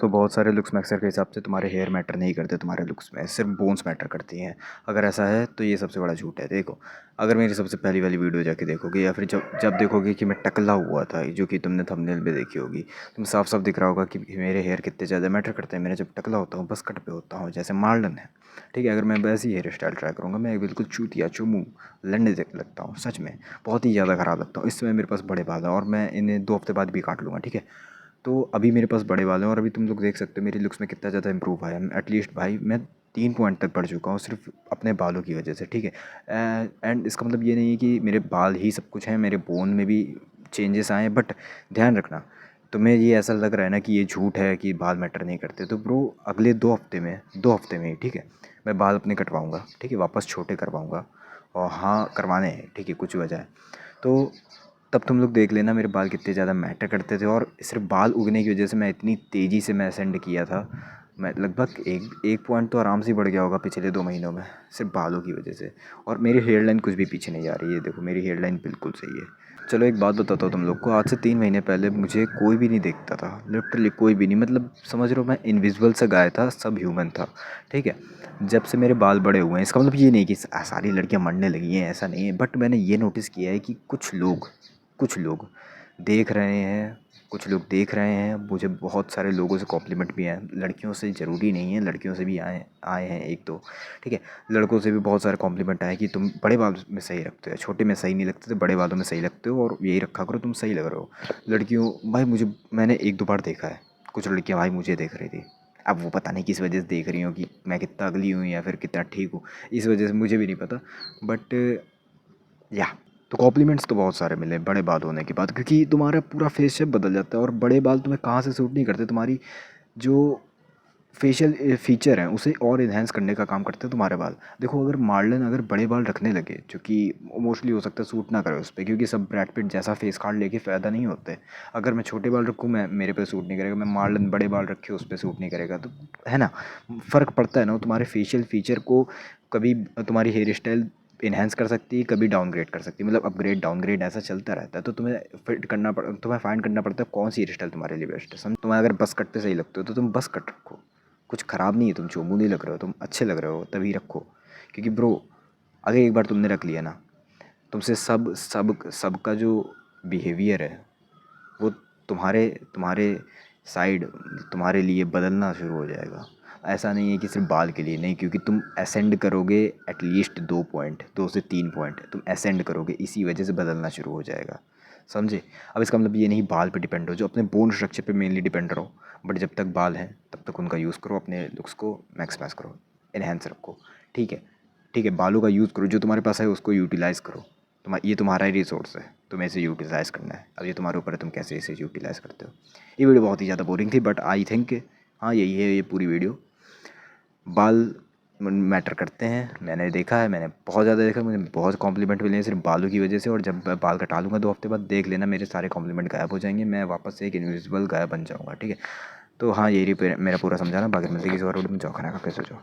तो बहुत सारे लुक्स मैक्सर के हिसाब से तुम्हारे हेयर मैटर नहीं करते तुम्हारे लुक्स में, सिर्फ बोन्स मैटर करती हैं। अगर ऐसा है तो ये सबसे बड़ा झूठ है। देखो, अगर मेरी सबसे पहली वाली वीडियो जाके देखोगे या फिर जब जब देखोगे कि मैं टकला हुआ था, जो कि तुमने थंबनेल पे देखी होगी, तुम साफ साफ दिख रहा होगा कि मेरे हेयर कितने ज़्यादा मैटर करते हैं। मेरे जब टकला होता हूँ, बस कट पे होता हूँ, जैसे मार्लन है, ठीक है। अगर मैं वैसी हेयर स्टाइल ट्राई करूँगा, मैं बिल्कुल चूतिया चुमू लंडे लगता हूँ, सच में बहुत ही ज़्यादा ख़राब लगता हूँ। इस समय मेरे पास बड़े बाल हैं और मैं इन्हें 2 हफ्ते बाद भी काट लूँगा, ठीक है। तो अभी मेरे पास बड़े बाल हैं और अभी तुम लोग देख सकते हो मेरे लुक्स में कितना ज़्यादा इंप्रूव आया है। एटलीस्ट भाई मैं 3 पॉइंट तक बढ़ चुका हूँ सिर्फ अपने बालों की वजह से, ठीक है। एंड इसका मतलब ये नहीं है कि मेरे बाल ही सब कुछ हैं, मेरे बोन में भी चेंजेस आए हैं। बट ध्यान रखना, तुम्हें ये ऐसा लग रहा है ना कि ये झूठ है कि बाल मैटर नहीं करते, तो ब्रो अगले 2 हफ्ते में ही, ठीक है, मैं बाल अपने कटवाऊँगा, ठीक है, वापस छोटे करवाऊँगा। और हाँ, करवाने हैं, ठीक है, कुछ वजह है तो तब तुम लोग देख लेना मेरे बाल कितने ज़्यादा मैटर करते थे। और सिर्फ बाल उगने की वजह से मैं इतनी तेज़ी से मैं असेंड किया था। मैं लगभग एक एक पॉइंट तो आराम से ही बढ़ गया होगा पिछले 2 महीनों में, सिर्फ बालों की वजह से। और मेरी हेयर लाइन कुछ भी पीछे नहीं जा रही है, देखो मेरी हेयर लाइन बिल्कुल सही है। चलो एक बात बताता हूँ तुम लोग को, आज से 3 महीने पहले मुझे कोई भी नहीं देखता था, लिटरली कोई भी नहीं। मतलब समझ रहे हो, मैं इनविजिबल सा गाय था, सब ह्यूमन था, ठीक है। जब से मेरे बाल बड़े हुए हैं, इसका मतलब ये नहीं कि सारी लड़कियां मरने लगी हैं, ऐसा नहीं है। बट मैंने ये नोटिस किया है कि कुछ लोग देख रहे हैं, कुछ लोग देख रहे हैं। मुझे बहुत सारे लोगों से कॉम्प्लीमेंट भी आए, लड़कियों से ज़रूरी नहीं है, लड़कियों से भी आए आए हैं एक दो, ठीक है। लड़कों से भी बहुत सारे कॉम्प्लीमेंट आए कि तुम बड़े बाल में सही रखते हो, छोटे में सही नहीं लगते, तो बड़े बालों में सही लगते हो और यही रखा करो, तुम सही लग रहे हो। लड़कियों भाई, मुझे मैंने एक दो बार देखा है, कुछ लड़कियां भाई मुझे देख रही थी। अब वो पता नहीं किस वजह से देख रही हूँ, कि मैं कितना अगली हूँ या फिर कितना ठीक हूँ, इस वजह से मुझे भी नहीं पता। बट या तो कॉम्प्लीमेंट्स तो बहुत सारे मिले बड़े बाल होने के बाद, क्योंकि तुम्हारा पूरा फेस शेप बदल जाता है। और बड़े बाल तुम्हें कहाँ से सूट नहीं करते, तुम्हारी जो फेशियल फीचर हैं उसे और इन्हेंस करने का काम करते हैं तुम्हारे बाल। देखो, अगर मार्लन अगर बड़े बाल रखने लगे, जो कि मोस्टली हो सकता है सूट ना करे उस पर, क्योंकि सब ब्रैड पिट जैसा फेस कार्ड लेके फ़ायदा नहीं होते। अगर मैं छोटे बाल रखूँ, मैं मेरे पे सूट नहीं करेगा, मैं मार्लन बड़े बाल रखे उस पर सूट नहीं करेगा, तो है ना, फ़र्क पड़ता है ना। तुम्हारे फेशियल फीचर को कभी तुम्हारी हेयर स्टाइल इन्हेंस कर सकती है, कभी डाउनग्रेड कर सकती है, मतलब अपग्रेड डाउनग्रेड ऐसा चलता रहता है। तो तुम्हें फाइंड करना पड़ता है कौन सी हेयर स्टाइल तुम्हारे लिए बेस्ट है। तुम्हें अगर बस कट पे सही लगते हो तो तुम बस कट रखो, कुछ ख़राब नहीं है, तुम चोमू नहीं लग रहे हो, तुम अच्छे लग रहे हो, तभी रखो। क्योंकि ब्रो, अगर एक बार तुमने रख लिया ना, तुमसे सब सब सबका जो बिहेवियर है वो तुम्हारे तुम्हारे साइड तुम्हारे लिए बदलना शुरू हो जाएगा। ऐसा नहीं है कि सिर्फ बाल के लिए नहीं, क्योंकि तुम असेंड करोगे एटलीस्ट 2 पॉइंट, 2 से 3 पॉइंट तुम असेंड करोगे, इसी वजह से बदलना शुरू हो जाएगा, समझे। अब इसका मतलब ये नहीं बाल पे डिपेंड हो, जो अपने बोन स्ट्रक्चर पे मेनली डिपेंड रहो। बट जब तक बाल हैं तब तक उनका यूज़ करो, अपने लुक्स को मैक्सिमाइज़ करो, इन्हेंस रखो, ठीक है। ठीक है, बालों का यूज़ करो, जो तुम्हारे पास है उसको यूटिलाइज़ करो। ये तुम्हारा ही रिसोर्स है, तुम्हें इसे यूटिलाइज़ करना है। अब ये तुम्हारे ऊपर है, तुम कैसे इसे यूटिलाइज़ करते हो। ये वीडियो बहुत ही ज़्यादा बोरिंग थी, बट आई थिंक हाँ यही है ये पूरी वीडियो। बाल मैटर करते हैं, मैंने देखा है, मैंने बहुत ज़्यादा देखा, मुझे बहुत कॉम्प्लीमेंट मिले हैं सिर्फ बालों की वजह से। और जब मैं बाल कटा लूँगा 2 हफ्ते बाद, देख लेना मेरे सारे कॉम्प्लीमेंट गायब हो जाएंगे, मैं वापस से एक इनविजिबल गाय बन जाऊँगा, ठीक है। तो हाँ, यही मेरा पूरा समझाना। बाकी मिलते किसी और वीडियो में, जाओ खाना खा के सो जाओ।